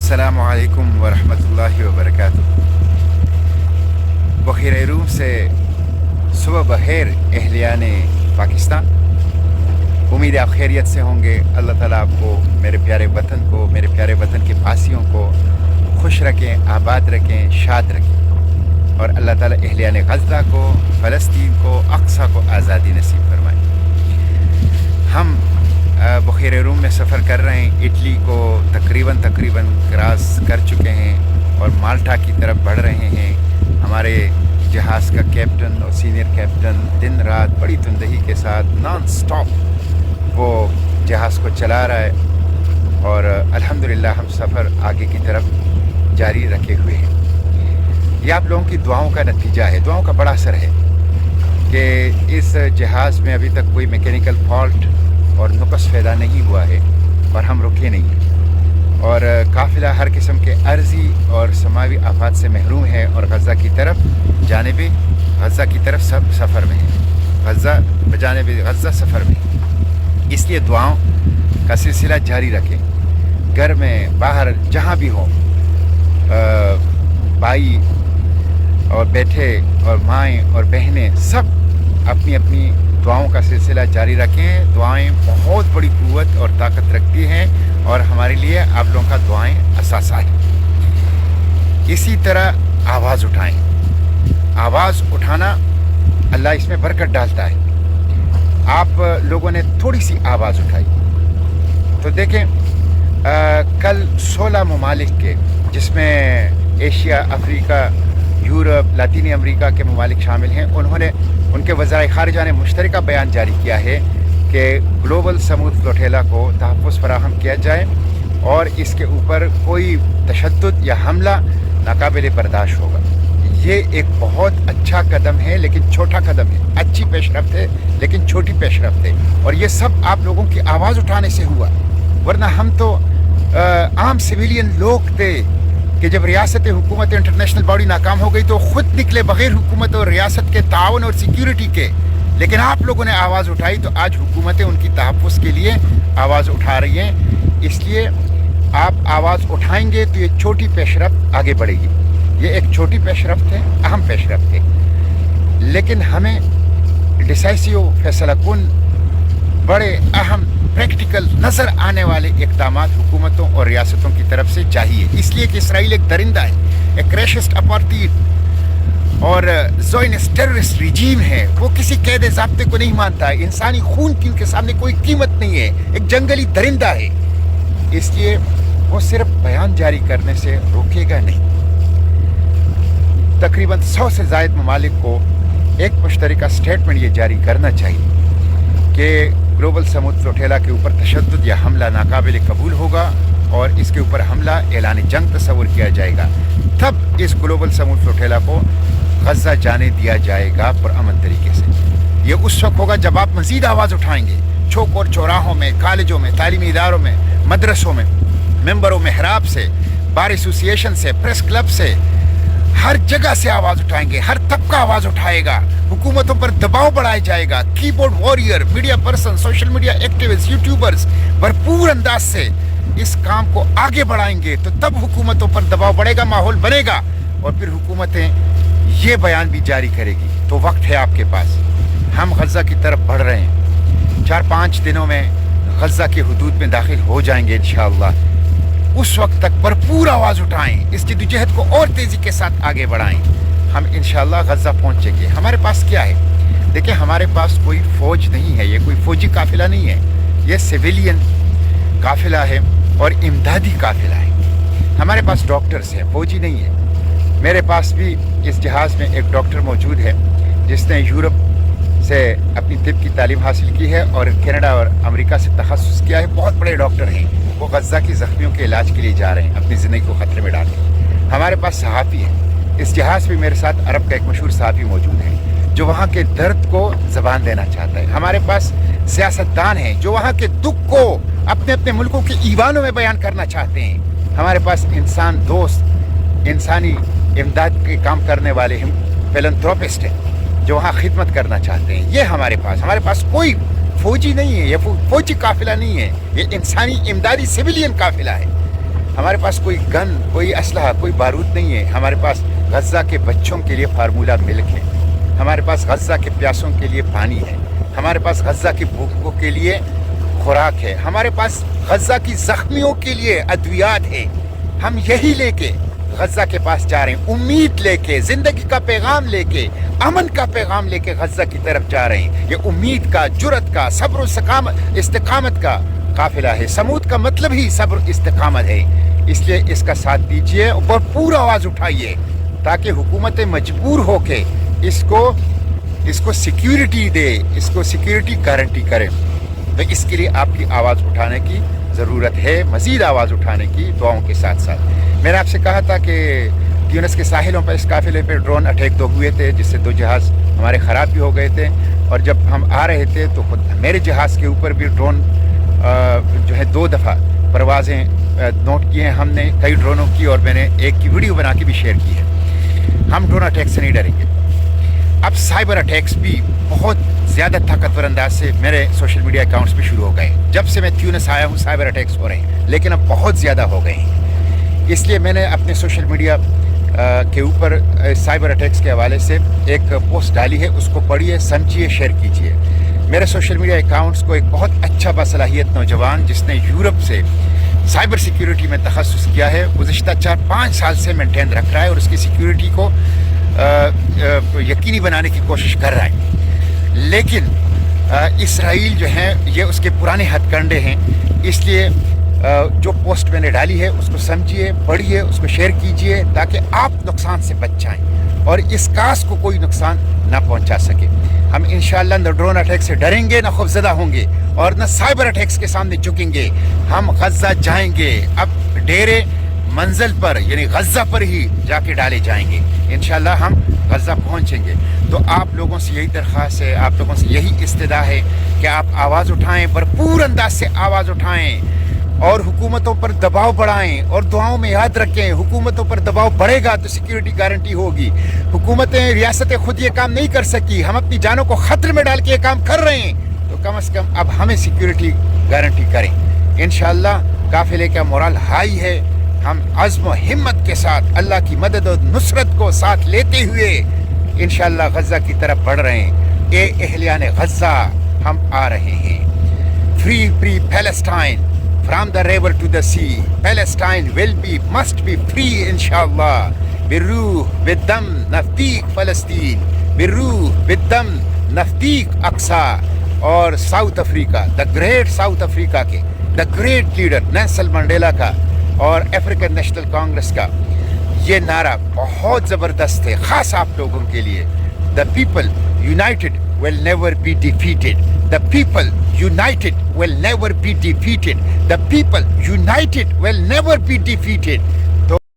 अस्सलामु अलैकुम वरहमतुल्लाहि वबरकातुहू। बखीर रूम से सुबह बखैर अहलियाने पाकिस्तान। उम्मीद है आप खैरियत से होंगे। अल्लाह ताला आपको, मेरे प्यारे वतन को, मेरे प्यारे वतन के वासियों को खुश रखें, आबाद रखें, शाद रखें, और अल्लाह ताला अहलियाने गज़ा को, फ़लस्तीन को, अक्सा को आज़ादी नसीब फरमाए। हम बखीर रूम में सफ़र कर रहे हैं। इटली को तकरीबन क्रॉस कर चुके हैं और माल्टा की तरफ बढ़ रहे हैं। हमारे जहाज़ का कैप्टन और सीनियर कैप्टन दिन रात बड़ी तुंदही के साथ नॉन स्टॉप वो जहाज़ को चला रहा है, और अल्हम्दुलिल्लाह हम सफ़र आगे की तरफ जारी रखे हुए हैं। ये आप लोगों की दुआओं का नतीजा है। दुआओं का बड़ा असर है कि इस जहाज़ में अभी तक कोई मैकेनिकल फॉल्ट और नुक़्स पैदा नहीं हुआ है और हम रुके नहीं हैं, और काफ़िला हर किस्म के अर्ज़ी और समावी आफात से महरूम है, और गज़ा की तरफ जानिब गज़ा की तरफ सब सफ़र में है। गज़ा बजानिब गज़ा सफ़र में, इसलिए दुआओं का सिलसिला जारी रखें। घर में बाहर जहाँ भी हो, भाई और बेटे और माएँ और बहनें सब अपनी अपनी दुआओं का सिलसिला जारी रखें। दुआएं बहुत बड़ी क़ुव्वत और ताकत रखती हैं, और हमारे लिए आप लोगों का दुआएं असासा है। इसी तरह आवाज़ उठाएं। आवाज़ उठाना अल्लाह इसमें बरकत डालता है। आप लोगों ने थोड़ी सी आवाज़ उठाई तो देखें, कल 16 ममालिक के, जिसमें एशिया, अफ्रीका, यूरोप, लातीनी अमेरिका के ममालिक शामिल हैं, उन्होंने उनके वज़ाए ख़ारिजा ने मुश्तरका बयान जारी किया है कि ग्लोबल समूद फ्लोटेला को तहफ़्फ़ुज़ फराहम किया जाए, और इसके ऊपर कोई तशद्दुद या हमला नाकाबिल बर्दाश्त होगा। ये एक बहुत अच्छा कदम है, लेकिन छोटा कदम है। अच्छी पेशरफ्त है लेकिन छोटी पेशरफ्त है, और ये सब आप लोगों की आवाज़ उठाने से हुआ। वरना हम तो आम सिविलियन लोग थे कि जब रियासत हुकूमत इंटरनेशनल बॉडी नाकाम हो गई तो ख़ुद निकले बग़ैर हुकूमत और रियासत के ताउन और सिक्योरिटी के। लेकिन आप लोगों ने आवाज़ उठाई तो आज हुकूमतें उनकी तहफ़्फ़ुज़ के लिए आवाज़ उठा रही हैं। इसलिए आप आवाज़ उठाएंगे तो ये छोटी पेशरफ्त आगे बढ़ेगी। ये एक छोटी पेशरफ्त है, अहम पेशरफ्त है, लेकिन हमें डिसाइसिव फैसलाकुन, बड़े अहम प्रैक्टिकल नज़र आने वाले इक़दामात हुकूमतों और रियासतों की तरफ से चाहिए। इसलिए कि इसराइल एक दरिंदा है, एक रैशिस्ट अपार्थाइड और ज़ोनिस्ट टेररिस्ट रिजीम है। वो किसी कैद ज़ाब्ते को नहीं मानता है। इंसानी खून की उनके सामने कोई कीमत नहीं है। एक जंगली दरिंदा है। इसलिए वो सिर्फ बयान जारी करने से रोकेगा नहीं। तकरीबन 100 से ज़ायद ममालिक को एक मुश्तरका स्टेटमेंट ये जारी करना चाहिए कि ग्लोबल समूद फ्लोटेला के ऊपर तशद्दुद या हमला नाकाबिल कबूल होगा, और इसके ऊपर हमला ऐलान जंग तस्वुर किया जाएगा। तब इस ग्लोबल समूद फ्लोटेला को गज़ा जाने दिया जाएगा पुरअमन तरीके से। ये उस वक्त होगा जब आप मज़ीद आवाज़ उठाएंगे। चौक और चौराहों में, कॉलेजों में, तालीमी इदारों में, मदरसों में, मेंबरों मेहराब से, बार एसोसिएशन से, प्रेस क्लब से, हर जगह से आवाज़ उठाएंगे। हर तबका आवाज़ उठाएगा। हुकूमतों पर दबाव बढ़ाया जाएगा। Keyboard warrior, media person, social media activist, YouTubers भरपूर अंदाज से इस काम को आगे बढ़ाएंगे, तो तब हुकूमतों पर दबाव बढ़ेगा, माहौल बनेगा, और फिर हुकूमतें ये बयान भी जारी करेगी। तो वक्त है आपके पास। हम गज़ा की तरफ बढ़ रहे हैं। 4-5 दिनों में गज़ा के हुदूद में दाखिल हो जाएंगे इंशाअल्लाह। उस वक्त तक भरपूर आवाज़ उठाएं, इस जद्दोजहद को और तेज़ी के साथ आगे बढ़ाएं। हम इंशाअल्लाह गज़ा पहुँचेंगे। हमारे पास क्या है? देखिए, हमारे पास कोई फ़ौज नहीं है। ये कोई फ़ौजी काफ़िला नहीं है। ये सिविलियन काफ़िला है और इमदादी काफ़िला है। हमारे पास डॉक्टर्स हैं, फ़ौजी नहीं है। मेरे पास भी इस जहाज़ में एक डॉक्टर मौजूद है जिसने यूरोप से अपनी तिब की तालीम हासिल की है और कनाडा और अमेरिका से तखस्सुस किया है। बहुत बड़े डॉक्टर हैं। वो गज़ा की ज़ख्मियों के इलाज के लिए जा रहे हैं, अपनी ज़िंदगी को ख़तरे में डाल के। हमारे पास सहाफ़ी है। इस जहाज़ में मेरे साथ अरब का एक मशहूर सहाफ़ी मौजूद है जो वहाँ के दर्द को ज़बान देना चाहता है। हमारे पास सियासतदान हैं जो वहाँ के दुख को अपने अपने मुल्कों के ईवानों में बयान करना चाहते हैं। हमारे पास इंसान दोस्त, इंसानी इमदाद के काम करने वाले फिलैंथ्रोपिस्ट हैं जो वहाँ खिदमत करना चाहते हैं। ये हमारे पास कोई फौजी नहीं है। ये फौजी काफिला नहीं है। ये इंसानी इमदादी सिविलियन काफिला है। ہمارے پاس کوئی گن، کوئی اسلحہ، کوئی بارود نہیں ہے. ہمارے پاس غزہ کے بچوں کے لیے فارمولہ ملک ہے. ہمارے پاس غزہ کے پیاسوں کے لیے پانی ہے. ہمارے پاس غزہ کے بھوکوں کے لیے خوراک ہے. ہمارے پاس غزہ کی زخمیوں کے لیے ادویات ہے. ہم یہی لے کے غزہ کے پاس جا رہے ہیں، امید لے کے، زندگی کا پیغام لے کے، امن کا پیغام لے کے غزہ کی طرف جا رہے ہیں. یہ امید کا، جرت کا، صبر و استقامت کا قافلہ ہے. سمود کا مطلب ہی صبر استقامت ہے. اس لیے اس کا ساتھ دیجیے اور پورا آواز اٹھائیے تاکہ حکومتیں مجبور ہو کے اس کو سیکیورٹی دے، اس کو سیکیورٹی گارنٹی کرے. تو اس کے لیے آپ کی آواز اٹھانے کی ضرورت ہے، مزید آواز اٹھانے کی دعاؤں کے ساتھ ساتھ. میں نے آپ سے کہا تھا کہ تیونس کے ساحلوں پر اس قافلے پہ ڈرون اٹیک 2 ہوئے تھے، جس سے 2 جہاز ہمارے خراب بھی ہو گئے تھے. اور جب ہم آ رہے تھے تو خود میرے جہاز کے اوپر بھی ڈرون جو ہے 2 دفعہ پروازیں نوٹ کی ہیں ہم نے، کئی ڈرونوں کی، اور میں نے ایک کی ویڈیو بنا کے بھی شیئر کی ہے. ہم ڈرون اٹیک سے نہیں ڈریں گے. اب سائبر اٹیکس بھی بہت زیادہ طاقتور انداز سے میرے سوشل میڈیا اکاؤنٹس پہ شروع ہو گئے. جب سے میں تیونس آیا ہوں سائبر اٹیکس ہو رہے ہیں، لیکن اب بہت زیادہ ہو گئے ہیں. اس لیے میں نے اپنے سوشل میڈیا کے اوپر سائبر اٹیکس کے حوالے سے ایک پوسٹ ڈالی ہے. اس کو پڑھیے، سمجھیے، شیئر کیجیے. میرے سوشل میڈیا اکاؤنٹس کو ایک بہت اچھا باصلاحیت نوجوان جس نے یورپ سے سائبر سیکیورٹی میں تخصص کیا ہے، گزشتہ 4-5 سال سے مینٹین رکھ رہا ہے اور اس کی سیکیورٹی کو یقینی بنانے کی کوشش کر رہا ہے. لیکن اسرائیل جو ہیں یہ اس کے پرانے ہتھ کنڈے ہیں. اس لیے جو پوسٹ میں نے ڈالی ہے اس کو سمجھیے، پڑھیے، اس کو شیئر کیجیے تاکہ آپ نقصان سے بچ جائیں اور اس کاس کو کوئی نقصان نہ پہنچا سکے. ہم انشاءاللہ نہ ڈرون اٹیک سے ڈریں گے، نہ خوفزدہ ہوں گے، اور نہ سائبر اٹیکس کے سامنے جھکیں گے. ہم غزہ جائیں گے. اب ڈیرے منزل پر یعنی غزہ پر ہی جا کے ڈالے جائیں گے. انشاءاللہ ہم غزہ پہنچیں گے. تو آپ لوگوں سے یہی درخواست ہے، آپ لوگوں سے یہی استدعا ہے کہ آپ آواز اٹھائیں، بھرپور انداز سے آواز اٹھائیں اور حکومتوں پر دباؤ بڑھائیں. اور دعاؤں میں یاد رکھیں، حکومتوں پر دباؤ بڑھے گا تو سیکیورٹی گارنٹی ہوگی. حکومتیں، ریاستیں خود یہ کام نہیں کر سکی. ہم اپنی جانوں کو خطرے میں ڈال کے یہ کام کر رہے ہیں، تو کم از کم اب ہمیں سیکیورٹی گارنٹی کریں. انشاءاللہ قافلے کا مورال ہائی ہے. ہم عزم و ہمت کے ساتھ اللہ کی مدد و نصرت کو ساتھ لیتے ہوئے انشاءاللہ غزہ کی طرف بڑھ رہے ہیں. اے اہلیان غزہ، ہم آ رہے ہیں. Free Palestine from the river to the sea. Palestine must be free inshallah. بالروح بالدم نفدیک فلسطین، بالروح بالدم نفدیک اقصا. اور South Africa, the great South Africa کے the great leader Nelson Mandela کا اور افریکن نیشنل کانگریس کا یہ نعرہ بہت زبردست ہے، خاص آپ لوگوں کے لیے. The people United will never be defeated. The people united will never be defeated. The people united will never be defeated.